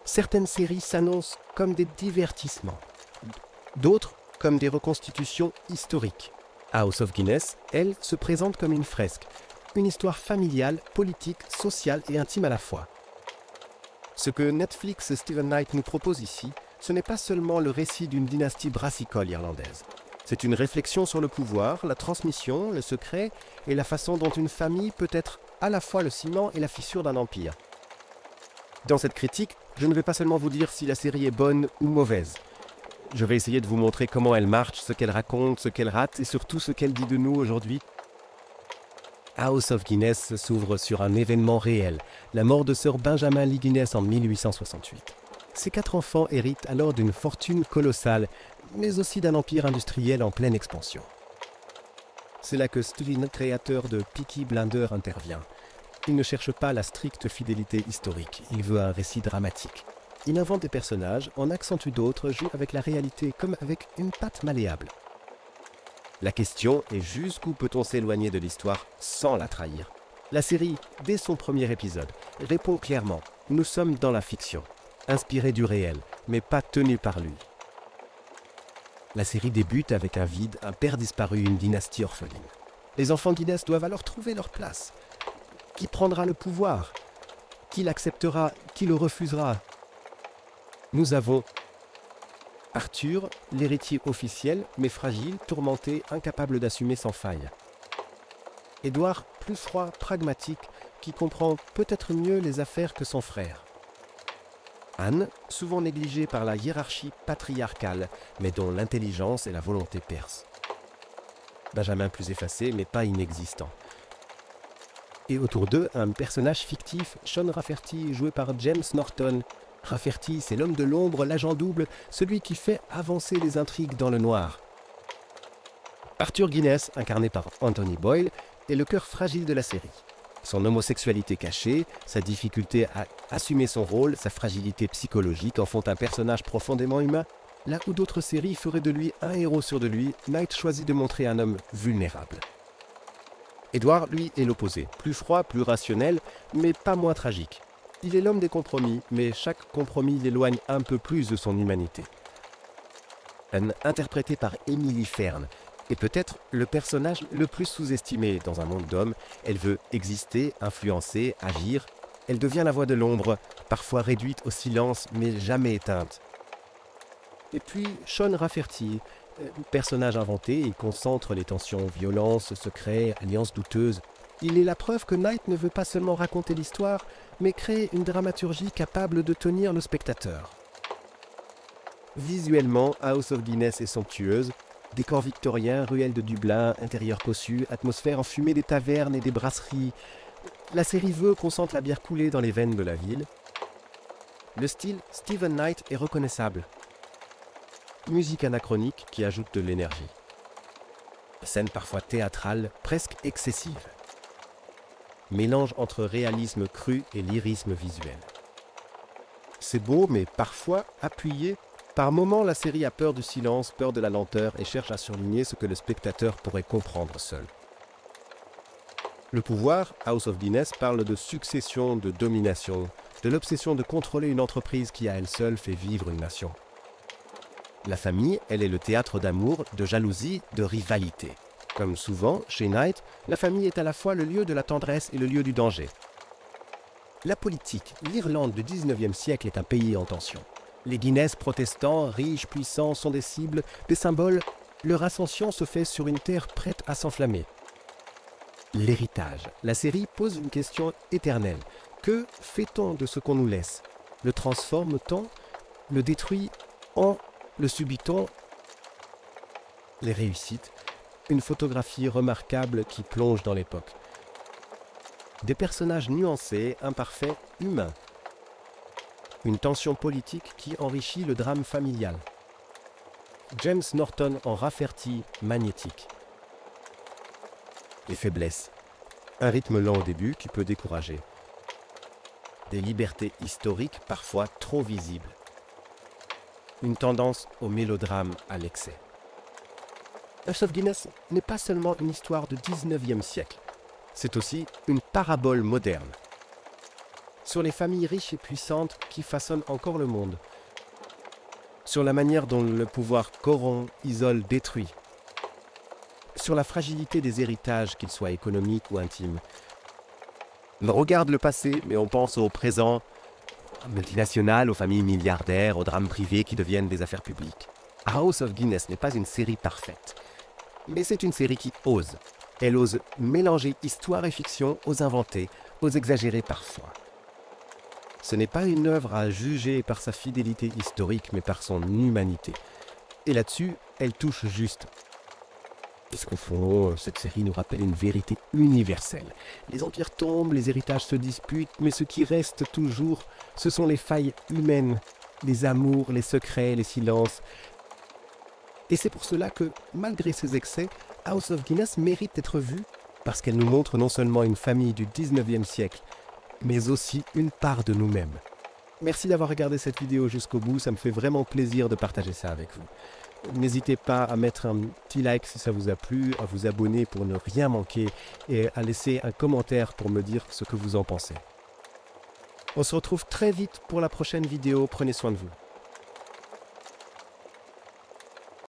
Certaines séries s'annoncent comme des divertissements, d'autres comme des reconstitutions historiques. House of Guinness, elle, se présente comme une fresque, une histoire familiale, politique, sociale et intime à la fois. Ce que Netflix et Steven Knight nous proposent ici, ce n'est pas seulement le récit d'une dynastie brassicole irlandaise. C'est une réflexion sur le pouvoir, la transmission, le secret et la façon dont une famille peut être à la fois le ciment et la fissure d'un empire. Dans cette critique, je ne vais pas seulement vous dire si la série est bonne ou mauvaise. Je vais essayer de vous montrer comment elle marche, ce qu'elle raconte, ce qu'elle rate et surtout ce qu'elle dit de nous aujourd'hui. House of Guinness s'ouvre sur un événement réel, la mort de Sir Benjamin Lee Guinness en 1868. Ses 4 enfants héritent alors d'une fortune colossale, mais aussi d'un empire industriel en pleine expansion. C'est là que Steven, créateur de Peaky Blinders, intervient. Il ne cherche pas la stricte fidélité historique, il veut un récit dramatique. Il invente des personnages, en accentue d'autres, joue avec la réalité comme avec une patte malléable. La question est jusqu'où peut-on s'éloigner de l'histoire sans la trahir. La série, dès son premier épisode, répond clairement « Nous sommes dans la fiction », inspiré du réel, mais pas tenu par lui. La série débute avec un vide, un père disparu, une dynastie orpheline. Les enfants Guinness doivent alors trouver leur place. Qui prendra le pouvoir? Qui l'acceptera? Qui le refusera? Nous avons Arthur, l'héritier officiel, mais fragile, tourmenté, incapable d'assumer sans faille. Édouard, plus froid, pragmatique, qui comprend peut-être mieux les affaires que son frère. Anne, souvent négligée par la hiérarchie patriarcale, mais dont l'intelligence et la volonté percent. Benjamin plus effacé, mais pas inexistant. Et autour d'eux, un personnage fictif, Sean Rafferty, joué par James Norton. Rafferty, c'est l'homme de l'ombre, l'agent double, celui qui fait avancer les intrigues dans le noir. Arthur Guinness, incarné par Anthony Boyle, est le cœur fragile de la série. Son homosexualité cachée, sa difficulté à assumer son rôle, sa fragilité psychologique en font un personnage profondément humain. Là où d'autres séries feraient de lui un héros sûr de lui, Knight choisit de montrer un homme vulnérable. Édouard, lui, est l'opposé, plus froid, plus rationnel, mais pas moins tragique. Il est l'homme des compromis, mais chaque compromis l'éloigne un peu plus de son humanité. Anne, interprétée par Émilie Fern, est peut-être le personnage le plus sous-estimé dans un monde d'hommes. Elle veut exister, influencer, agir. Elle devient la voix de l'ombre, parfois réduite au silence, mais jamais éteinte. Et puis Sean Rafferty, personnage inventé, il concentre les tensions, violence, secrets, alliances douteuses. Il est la preuve que Knight ne veut pas seulement raconter l'histoire, mais créer une dramaturgie capable de tenir le spectateur. Visuellement, House of Guinness est somptueuse. Décors victoriens, ruelles de Dublin, intérieur cossu, atmosphère enfumée des tavernes et des brasseries. La série veut qu'on sente la bière couler dans les veines de la ville. Le style Steven Knight est reconnaissable. Musique anachronique qui ajoute de l'énergie. Scène parfois théâtrale, presque excessive. Mélange entre réalisme cru et lyrisme visuel. C'est beau, mais parfois appuyé. Par moments, la série a peur du silence, peur de la lenteur et cherche à surligner ce que le spectateur pourrait comprendre seul. Le pouvoir, House of Guinness, parle de succession, de domination, de l'obsession de contrôler une entreprise qui à elle seule fait vivre une nation. La famille, elle est le théâtre d'amour, de jalousie, de rivalité. Comme souvent, chez Knight, la famille est à la fois le lieu de la tendresse et le lieu du danger. La politique, l'Irlande du 19e siècle est un pays en tension. Les Guinness protestants, riches, puissants, sont des cibles, des symboles. Leur ascension se fait sur une terre prête à s'enflammer. L'héritage. La série pose une question éternelle. Que fait-on de ce qu'on nous laisse? Le transforme-t-on? Le détruit-on? Le subit-on? Les réussites. Une photographie remarquable qui plonge dans l'époque. Des personnages nuancés, imparfaits, humains. Une tension politique qui enrichit le drame familial. James Norton en Rafferty, magnétique. Les faiblesses. Un rythme lent au début qui peut décourager. Des libertés historiques parfois trop visibles. Une tendance au mélodrame à l'excès. House of Guinness n'est pas seulement une histoire du 19e siècle. C'est aussi une parabole moderne. sur les familles riches et puissantes qui façonnent encore le monde, sur la manière dont le pouvoir corrompt, isole, détruit, sur la fragilité des héritages, qu'ils soient économiques ou intimes. On regarde le passé, mais on pense au présent, aux multinationales, aux familles milliardaires, aux drames privés qui deviennent des affaires publiques. House of Guinness n'est pas une série parfaite, mais c'est une série qui ose. Elle ose mélanger histoire et fiction, ose inventer, ose exagérer parfois. Ce n'est pas une œuvre à juger par sa fidélité historique, mais par son humanité. Et là-dessus, elle touche juste. Parce qu'au fond, cette série nous rappelle une vérité universelle. Les empires tombent, les héritages se disputent, mais ce qui reste toujours, ce sont les failles humaines, les amours, les secrets, les silences. Et c'est pour cela que, malgré ses excès, House of Guinness mérite d'être vue, parce qu'elle nous montre non seulement une famille du 19e siècle, mais aussi une part de nous-mêmes. Merci d'avoir regardé cette vidéo jusqu'au bout, ça me fait vraiment plaisir de partager ça avec vous. N'hésitez pas à mettre un petit like si ça vous a plu, à vous abonner pour ne rien manquer et à laisser un commentaire pour me dire ce que vous en pensez. On se retrouve très vite pour la prochaine vidéo, prenez soin de vous.